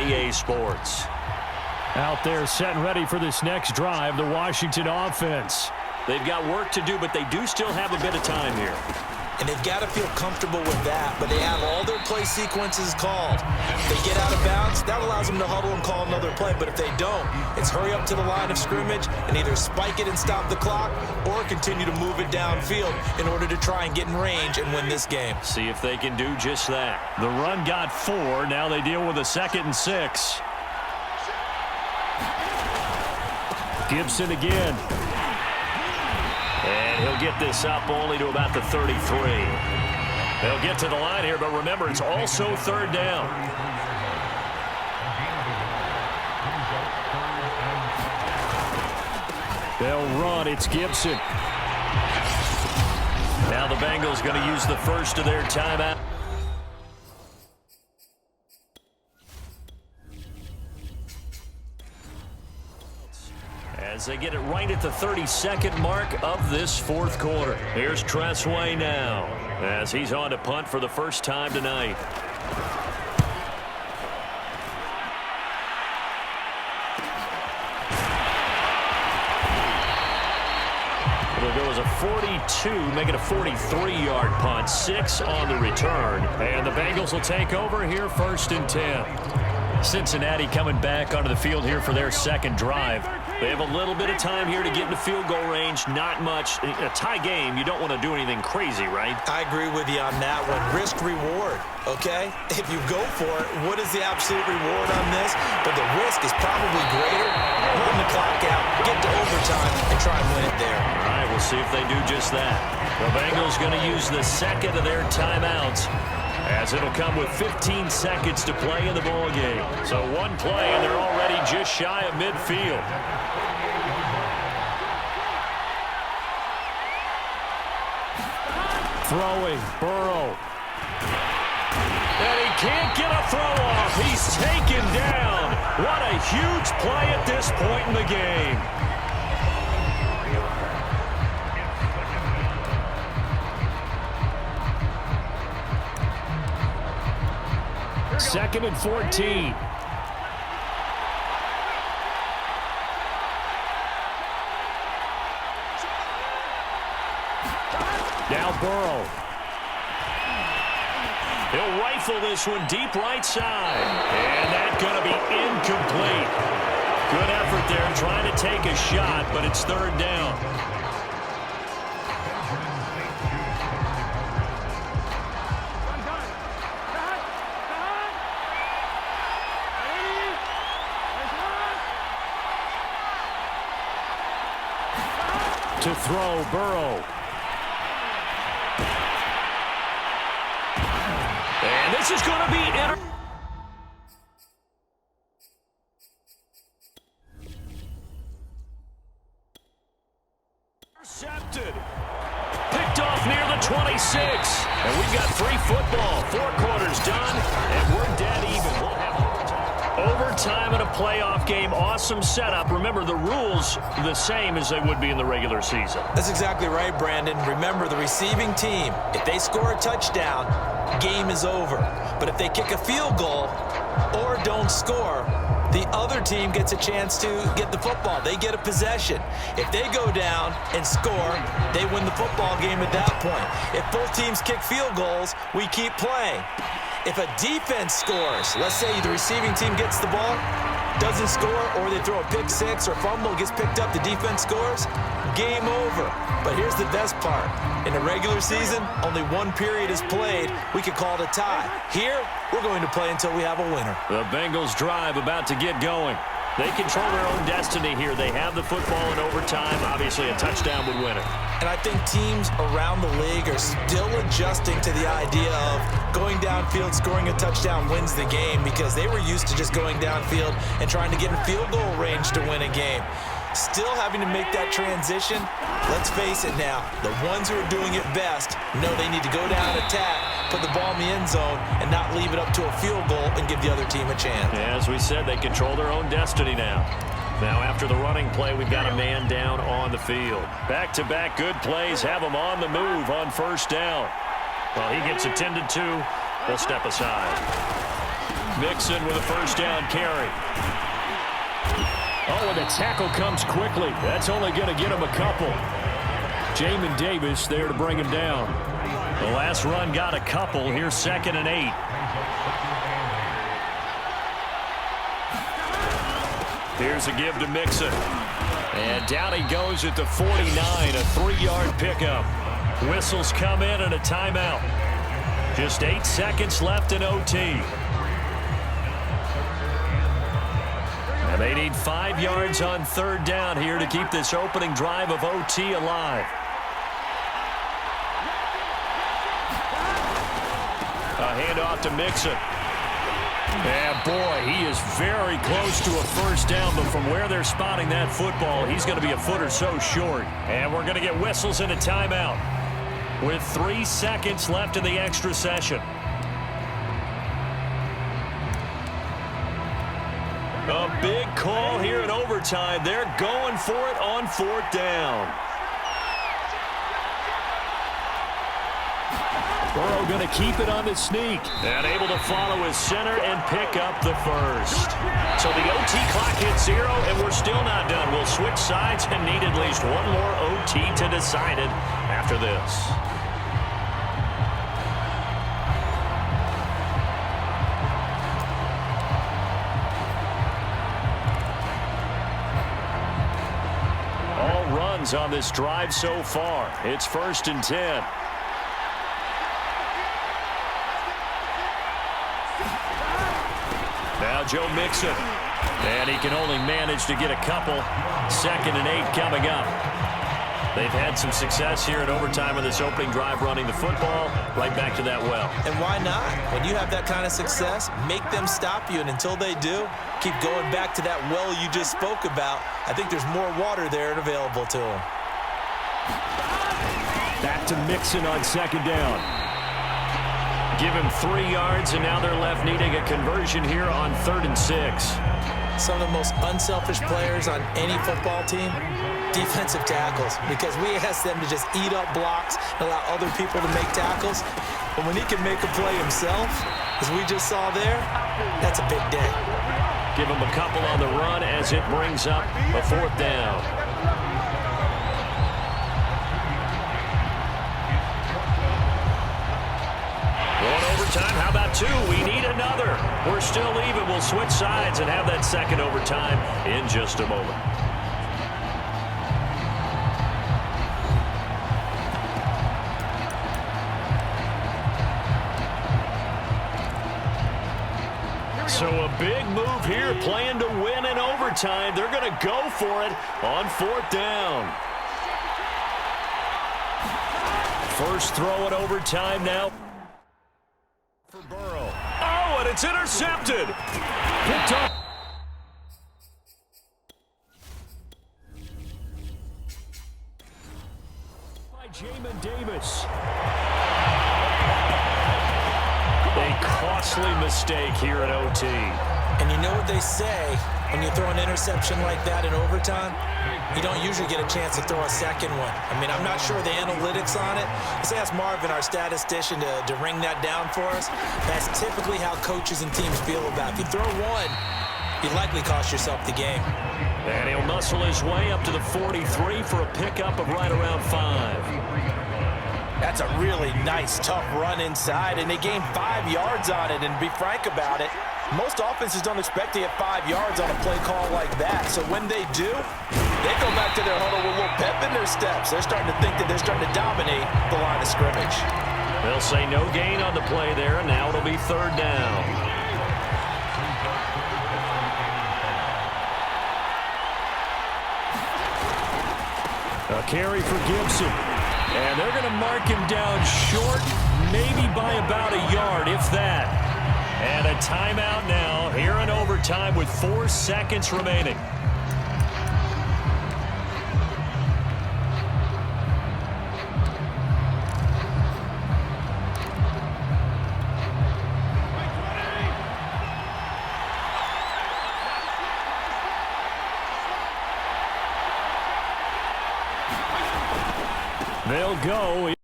EA Sports. Out there setting ready for this next drive, the Washington offense. They've got work to do, but they do still have a bit of time here. And they've got to feel comfortable with that, but they have all their play sequences called. If they get out of bounds, that allows them to huddle and call another play, but if they don't, it's hurry up to the line of scrimmage and either spike it and stop the clock or continue to move it downfield in order to try and get in range and win this game. See if they can do just that. The run got 4. Now they deal with a 2nd and 6. Gibson again. And he'll get this up only to about the 33. They'll get to the line here, but remember, it's also 3rd down. They'll run. It's Gibson. Now the Bengals going to use the first of their timeout. As they get it right at the 32nd mark of this 4th quarter. Here's Tressway now as he's on to punt for the first time tonight. It'll go as a 42, make it a 43-yard punt, 6 on the return. And the Bengals will take over here 1st and 10. Cincinnati coming back onto the field here for their 2nd drive. They have a little bit of time here to get into field goal range. Not much. A tie game, you don't want to do anything crazy, right? I agree with you on that one. Risk-reward, okay? If you go for it, what is the absolute reward on this? But the risk is probably greater. Run the clock out, get to overtime, and try and win it there. All right, we'll see if they do just that. The Bengals going to use the 2nd of their timeouts, as it'll come with 15 seconds to play in the ball game. So one play, and they're already just shy of midfield. Throwing, Burrow. And he can't get a throw off. He's taken down. What a huge play at this point in the game. Second and 14. Now Burrow. He'll rifle this one deep right side. And that's going to be incomplete. Good effort there trying to take a shot, but it's 3rd down. To throw, Burrow. And this is going to be intercepted. Picked off near the 26. And we've got 3 football. 4 quarters done, and we're dead even. We'll have overtime in a playoff game. Awesome setup. Remember, the rules the same as they would be in the regular season. That's exactly right, Brandon. Remember, the receiving team, if they score a touchdown, game is over. But if they kick a field goal or don't score, the other team gets a chance to get the football. They get a possession. If they go down and score, they win the football game at that point. If both teams kick field goals, we keep playing. If a defense scores, let's say the receiving team gets the ball, doesn't score, or they throw a pick 6 or fumble, gets picked up, the defense scores, game over. But here's the best part. In the regular season, only 1 period is played. We could call it a tie. Here, we're going to play until we have a winner. The Bengals drive about to get going. They control their own destiny here. They have the football in overtime. Obviously, a touchdown would win it. And I think teams around the league are still adjusting to the idea of going downfield, scoring a touchdown wins the game, because they were used to just going downfield and trying to get in field goal range to win a game. Still having to make that transition. Let's face it now, the ones who are doing it best know they need to go down and attack, put the ball in the end zone, and not leave it up to a field goal and give the other team a chance. Yeah, as we said, they control their own destiny now. Now, after the running play, we've got a man down on the field. Back-to-back good plays have him on the move on 1st down. Well, he gets attended to. They'll step aside. Mixon with a first down carry. Oh, and the tackle comes quickly. That's only going to get him a couple. Jamin Davis there to bring him down. The last run got a couple. Here's 2nd and 8. Here's a give to Mixon. And down he goes at the 49, a 3-yard pickup. Whistles come in and a timeout. Just 8 seconds left in OT. And they need 5 yards on 3rd down here to keep this opening drive of OT alive. A handoff to Mixon. And boy, he is very close to a first down, but from where they're spotting that football, he's going to be a foot or so short. And we're going to get whistles and a timeout with 3 seconds left in the extra session. A big call here in overtime. They're going for it on 4th down. Burrow going to keep it on the sneak. And able to follow his center and pick up the first. So the OT clock hits 0, and we're still not done. We'll switch sides and need at least one more OT to decide it after this. All runs on this drive so far. It's 1st and 10. Now Joe Mixon. And he can only manage to get a couple. 2nd and 8 coming up. They've had some success here in overtime in this opening drive running the football. Right back to that well. And why not? When you have that kind of success, make them stop you. And until they do, keep going back to that well you just spoke about. I think there's more water there and available to them. Back to Mixon on 2nd down. Give him 3 yards, and now they're left needing a conversion here on 3rd and 6. Some of the most unselfish players on any football team, defensive tackles, because we ask them to just eat up blocks and allow other people to make tackles. But when he can make a play himself, as we just saw there, that's a big day. Give him a couple on the run as it brings up a 4th down. Overtime, how about 2? We need another. We're still even. We'll switch sides and have that 2nd overtime in just a moment. So a big move here, playing to win in overtime. They're going to go for it on 4th down. First throw in overtime now. For Burrow. Oh, and it's intercepted. Picked up. By Jamin Davis. A costly mistake here at OT. And you know what they say, when you throw an interception like that in overtime, you don't usually get a chance to throw a 2nd one. I mean, I'm not sure the analytics on it. Let's ask Marvin, our statistician, to ring that down for us. That's typically how coaches and teams feel about it. If you throw one, you likely cost yourself the game. And he'll muscle his way up to the 43 for a pickup of right around 5. That's a really nice, tough run inside, and they gained 5 yards on it. And to be frank about it, most offenses don't expect to get 5 yards on a play call like that. So when they do, they go back to their huddle with a little pep in their steps. They're starting to think that they're starting to dominate the line of scrimmage. They'll say no gain on the play there, and now it'll be 3rd down. A carry for Gibson. And they're going to mark him down short, maybe by about a yard, if that. And a timeout now here in overtime with 4 seconds remaining. They'll go.